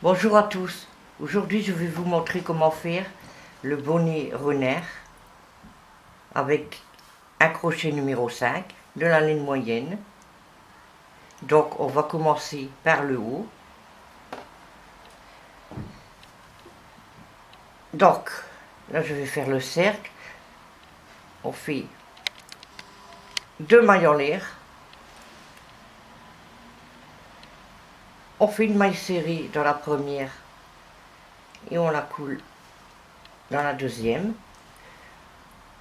Bonjour à tous, aujourd'hui je vais vous montrer comment faire le bonnet renard avec un crochet numéro 5 de la ligne moyenne. Donc on va commencer par le haut. Donc là je vais faire le cercle, on fait 2 mailles en l'air, on fait une maille serrée dans la première et on la coule dans la deuxième.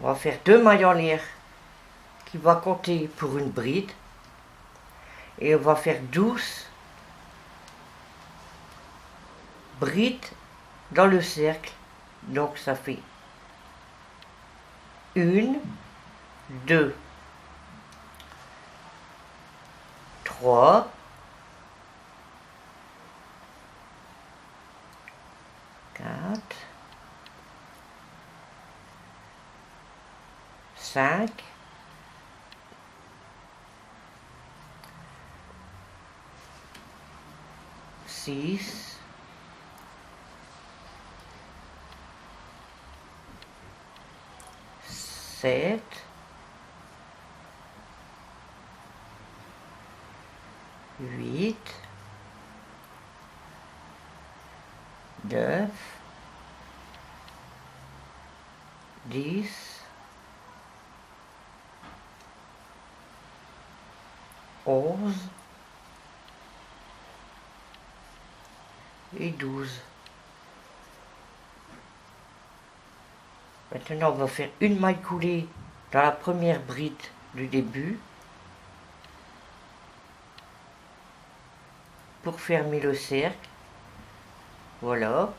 On va faire 2 mailles en l'air qui va compter pour une bride et on va faire 12 brides dans le cercle. Donc ça fait 1, 2, 3, 4, 5, 6, 7, 8, 9, 10, 11 et 12. Maintenant, on va faire une maille coulée dans la première bride du début pour fermer le cercle. Voilà.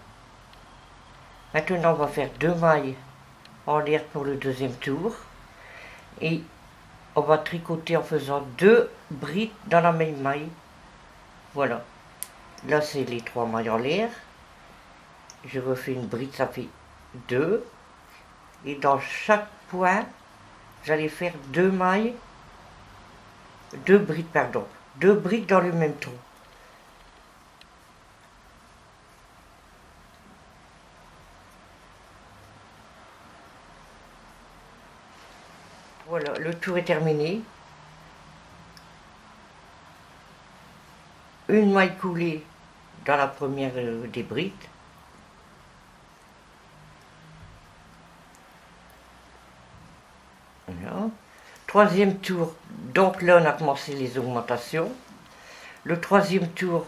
Maintenant, on va faire 2 mailles en l'air pour le deuxième tour et on va tricoter en faisant 2 brides dans la même maille. Voilà. Là, c'est les 3 mailles en l'air. Je refais une bride, ça fait 2. Et dans chaque point, j'allais faire 2 mailles, 2 brides, pardon. 2 brides dans le même trou. Voilà, le tour est terminé. Une maille coulée dans la première des brides. Voilà. Troisième tour, donc là on a commencé les augmentations. Le troisième tour,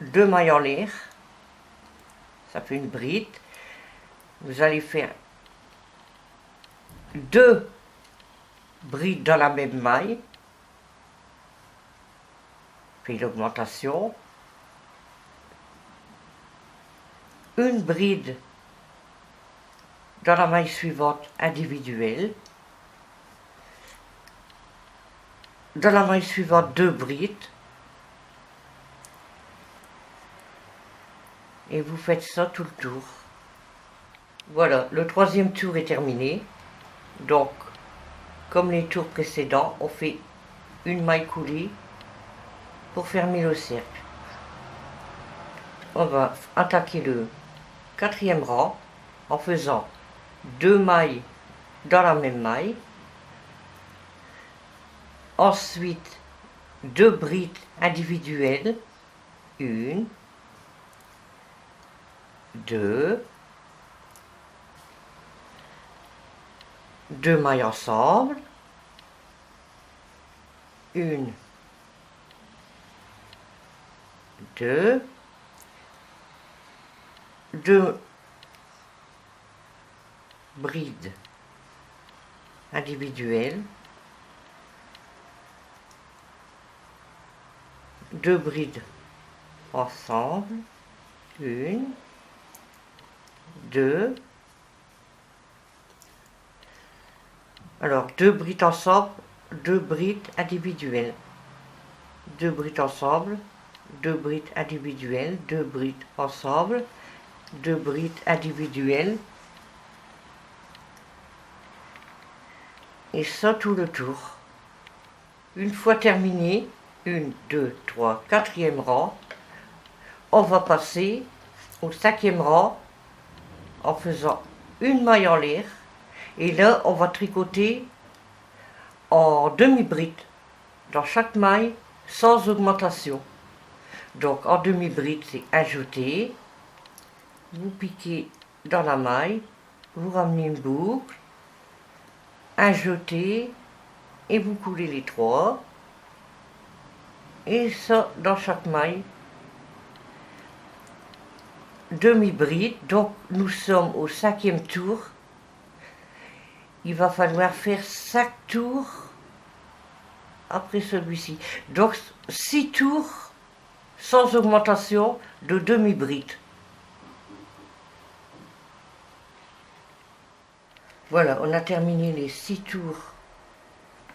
2 mailles en l'air. Ça fait une bride. Vous allez faire 2 brides dans la même maille. Puis l'augmentation. Une bride dans la maille suivante individuelle. Dans la maille suivante, 2 brides. Et vous faites ça tout le tour. Voilà, le troisième tour est terminé. Donc, comme les tours précédents, on fait une maille coulée pour fermer le cercle. On va attaquer le quatrième rang en faisant 2 mailles dans la même maille. Ensuite, 2 brides individuelles. 1, 2, 2 mailles ensemble. 1, 2, 2 brides individuelles. 2 brides ensemble. 1, 2. Alors, 2 brides ensemble, 2 brides individuelles. 2 brides ensemble, 2 brides individuelles, 2 brides ensemble, 2 brides individuelles. Et ça tout le tour. Une fois terminé, 1, 2, 3, quatrième rang, on va passer au 5e rang en faisant une maille en l'air. Et là, on va tricoter en demi-bride dans chaque maille sans augmentation. Donc en demi-bride, c'est un jeté, vous piquez dans la maille, vous ramenez une boucle, un jeté et vous coulez les 3. Et ça dans chaque maille. Demi-bride, donc nous sommes au 5e tour. Il va falloir faire 5 tours après celui-ci. Donc 6 tours sans augmentation de demi-bride. Voilà, on a terminé les 6 tours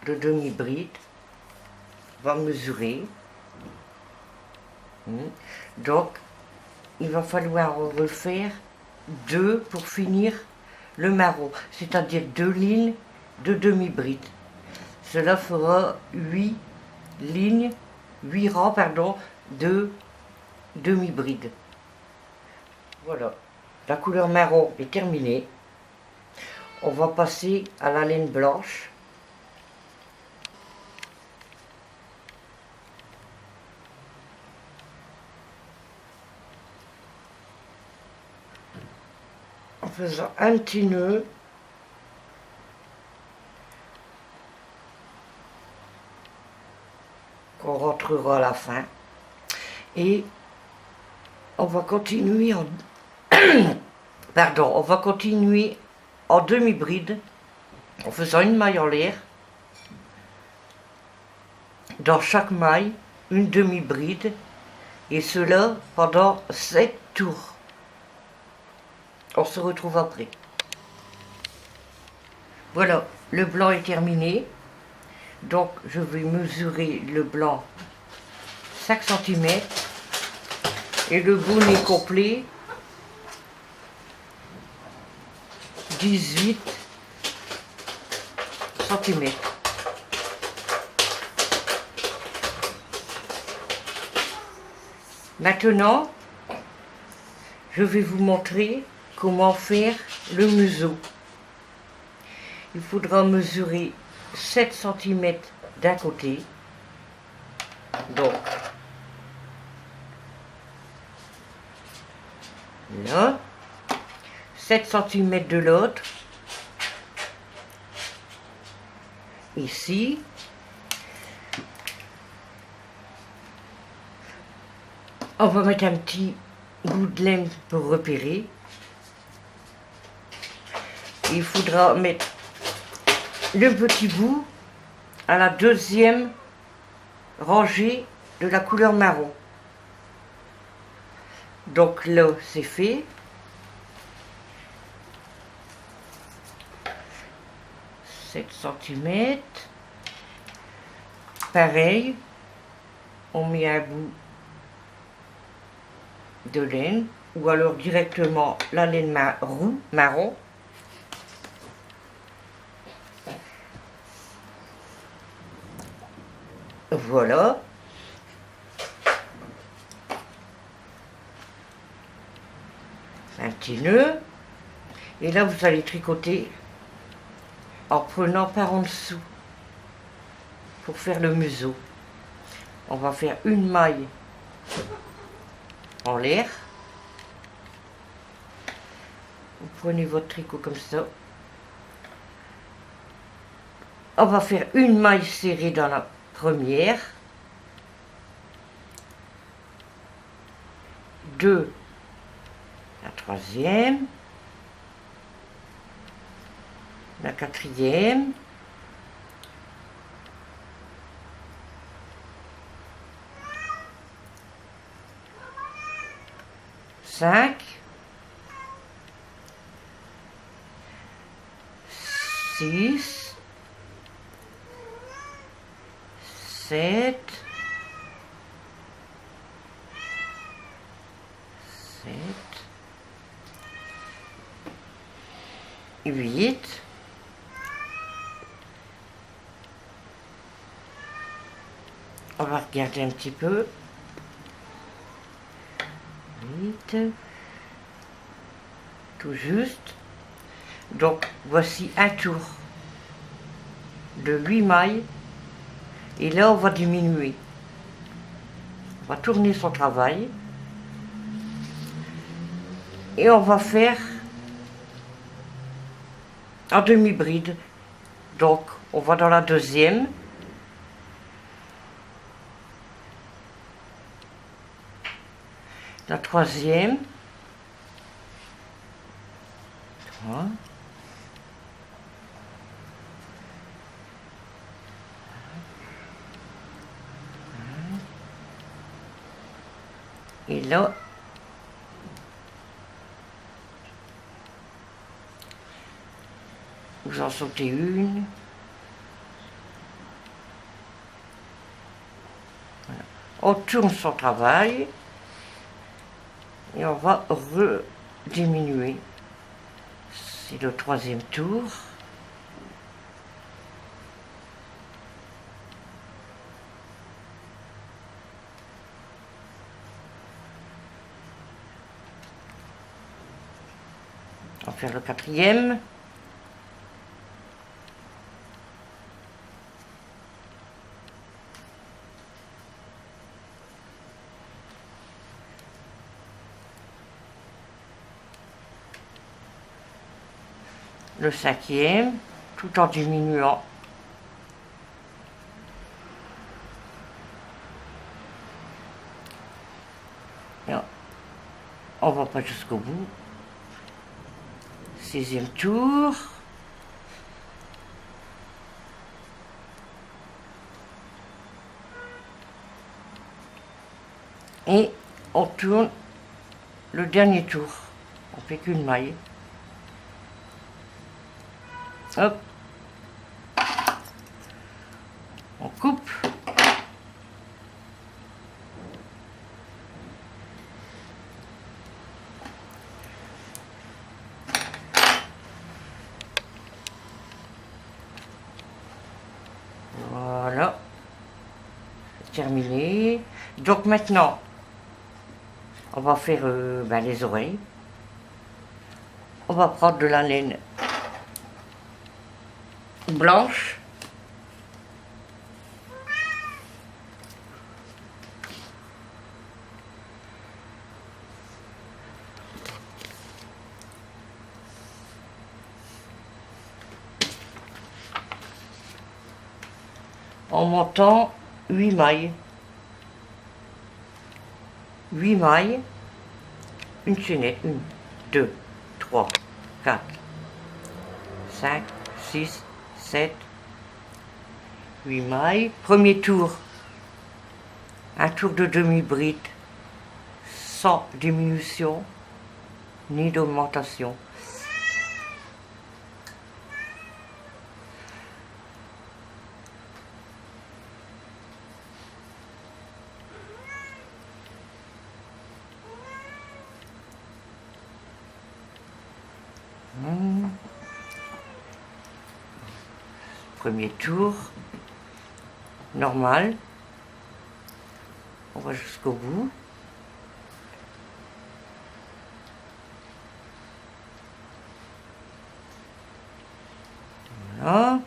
de demi-bride. On va mesurer. Donc, il va falloir en refaire 2 pour finir le marron, c'est-à-dire 2 lignes de demi-bride. Cela fera 8 lignes, 8 rangs, pardon, de demi-bride. Voilà, la couleur marron est terminée. On va passer à la laine blanche. En faisant un petit nœud qu'on rentrera à la fin, et on va continuer en on va continuer en demi-bride en faisant une maille en l'air, dans chaque maille une demi-bride, et cela pendant 7 tours. On se retrouve après. Voilà, le blanc est terminé. Donc je vais mesurer le blanc 5 cm et le bonnet complet 18 cm. Maintenant, je vais vous montrer comment faire le museau. Il faudra mesurer 7 cm d'un côté, donc là, 7 cm de l'autre, ici, on va mettre un petit bout de laine pour repérer. Il faudra mettre le petit bout à la 2e rangée de la couleur marron. Donc là, c'est fait. « 7 cm. Pareil, on met un bout de laine, ou alors directement la laine marron. Voilà. Un petit nœud. Et là, vous allez tricoter en prenant par en dessous pour faire le museau. On va faire une maille en l'air. Vous prenez votre tricot comme ça. On va faire une maille serrée dans la première, 2, la 3e, la 4e, 5, 6, 7, 8, vite, tout juste. Donc voici un tour de 8 mailles, et là on va diminuer. On va tourner son travail et on va faire en demi-bride. Donc on va dans la deuxième, la troisième, 3, et là vous en sautez une. Voilà. On tourne son travail et on va rediminuer. C'est le troisième tour. On va faire le quatrième. Le cinquième, tout en diminuant. Et on va pas jusqu'au bout. Sixième tour. Et on tourne le dernier tour. On fait qu'une maille. Hop. On coupe. Voilà. Terminé. Donc maintenant, on va faire les oreilles. On va prendre de la laine blanche. En montant 8 mailles. 8 mailles, une chaînette, 1, 2, 3, 4, 5, 6, 7, 8 mailles. Premier tour, un tour de demi-bride, sans diminution ni d'augmentation. Premier tour, normal, on va jusqu'au bout. Voilà.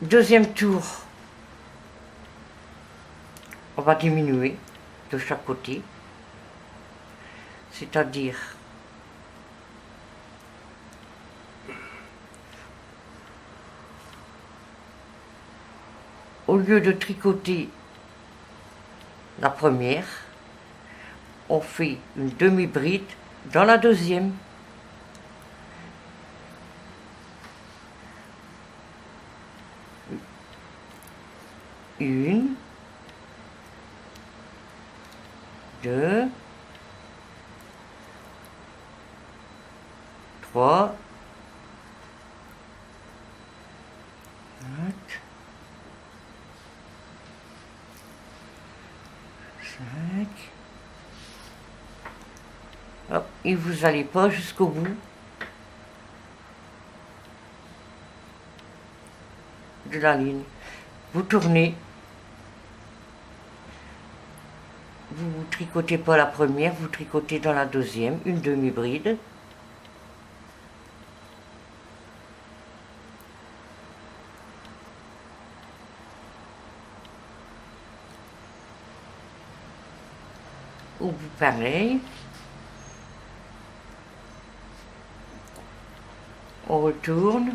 Deuxième tour, on va diminuer de chaque côté, c'est-à-dire au lieu de tricoter la première, on fait une demi-bride dans la deuxième. Une, deux, trois, quatre, 5. Hop, et vous n'allez pas jusqu'au bout de la ligne. Vous tournez vous tricotez pas la première, vous tricotez dans la deuxième, une demi-bride. Au bout pareil. On retourne.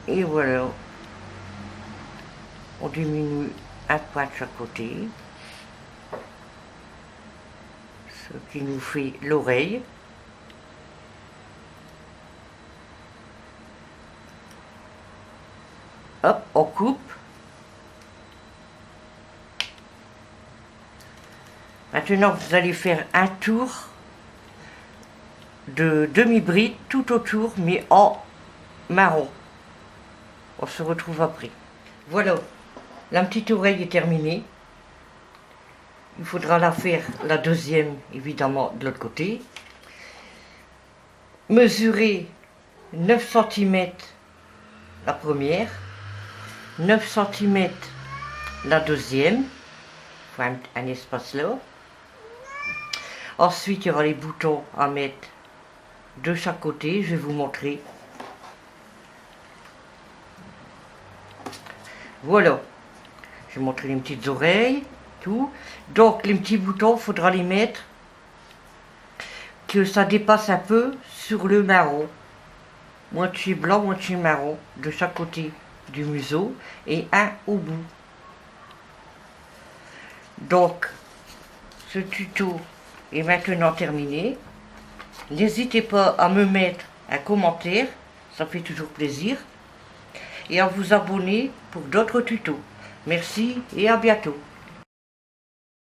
Et voilà. On diminue un point de chaque côté. Ce qui nous fait l'oreille. Hop, on coupe. Maintenant, vous allez faire un tour de demi-bride tout autour, mais en marron. On se retrouve après. Voilà, la petite oreille est terminée. Il faudra la faire, la deuxième, évidemment, de l'autre côté. Mesurer 9 cm la première, 9 cm la deuxième. Il faut un espace là. Ensuite, il y aura les boutons à mettre de chaque côté. Je vais vous montrer. Voilà. Je vais montrer les petites oreilles, tout. Donc, les petits boutons, il faudra les mettre que ça dépasse un peu sur le marron. Moitié blanc, moitié marron, de chaque côté du museau et un au bout. Donc, ce tuto est maintenant terminé. N'hésitez pas à me mettre un commentaire, ça fait toujours plaisir. Et à vous abonner pour d'autres tutos. Merci et à bientôt.